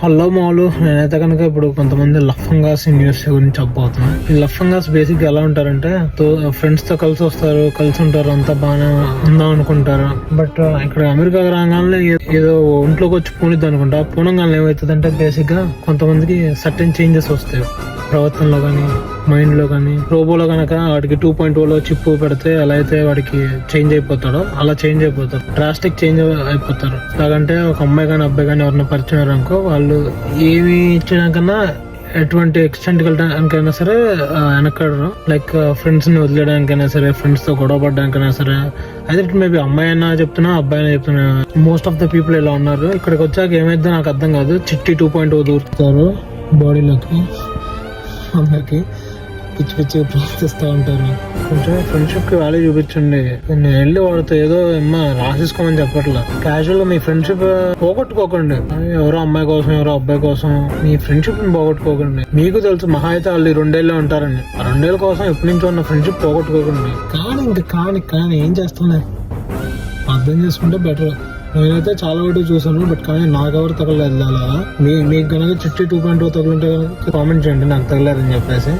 Hello మాలు, నేనైతే కనుక ఇప్పుడు కొంతమంది లఫంగాస్ న్యూస్ గురించి చెప్పబోతున్నాను. ఈ లఫంగాస్ బేసిక్ గా ఎలా ఉంటారంటే ఫ్రెండ్స్ తో కలిసి వస్తారు, కలిసి ఉంటారు, అంతా బాగానే ఉందాం అనుకుంటారు. బట్ ఇక్కడ అమెరికా రాగానే ఏదో ఒంట్లోకి వచ్చి పూనిద్ది అనుకుంటా. పూనంగానే ఏమవుతుందంటే బేసిక్ గా కొంతమందికి సర్టెన్ చేంజెస్ వస్తాయి ప్రవర్తనలో కానీ, మైండ్ లో కానీ. రోబోలో కనుక వాడికి 2.0 చిప్పు పెడితే ఎలా అయితే వాడికి చేంజ్ అయిపోతాడో అలా చేంజ్ అయిపోతారు, డ్రాస్టిక్ చేంజ్ అయిపోతారు. ఎలాగంటే ఒక అమ్మాయి కానీ అబ్బాయి కానీ ఎవరైనా పరిచయం అనుకో, వాళ్ళు ఏమి ఇచ్చడానికన్నా ఎటువంటి ఎక్స్టెంట్ వెళ్ళడానికైనా సరే వెనకడరు. లైక్ ఫ్రెండ్స్ ని వదిలేయడానికైనా సరే, ఫ్రెండ్స్ తో గొడవ పడడానికైనా సరే. అయితే మేబీ అమ్మాయి అయినా చెప్తున్నా, అబ్బాయి అయినా చెప్తున్నా, మోస్ట్ ఆఫ్ ద పీపుల్ ఇలా ఉన్నారు. ఇక్కడికి వచ్చాక ఏమైందో నాకు అర్థం కాదు. చిట్టి 2.0 దూరుతారు బాడీలోకి, అందరికి పిచ్చి పిచ్చి ప్రవర్తిస్తూ ఉంటారు. కొంచెం ఫ్రెండ్షిప్ కి వాల్యూ చూపించండి. నేను వెళ్ళి వాడితో ఏదో ఏమో రాసేసుకోమని చెప్పట్లా. క్యాజువల్ గా మీ ఫ్రెండ్షిప్ పోగొట్టుకోకండి. ఎవరో అమ్మాయి కోసం, ఎవరో అబ్బాయి కోసం మీ ఫ్రెండ్షిప్ ని పోగొట్టుకోకండి. మీకు తెలుసు మహా అయితే వాళ్ళు 2 ఏళ్ళే ఉంటారని. ఆ 2 ఏళ్ళ కోసం ఎప్పటి నుంచో ఉన్న ఫ్రెండ్షిప్ పోగొట్టుకోకండి. కానీ ఏం చేస్తున్నా అర్థం చేసుకుంటే బెటర్. నేనైతే చాలా వాటి చూసాను, బట్ కానీ నాకు ఎవరు తగలేదు. అలా మీకు కనుక చిట్టి 2.0 తగులుంటే కనుక కామెంట్ చేయండి నాకు తగలేదని చెప్పేసి.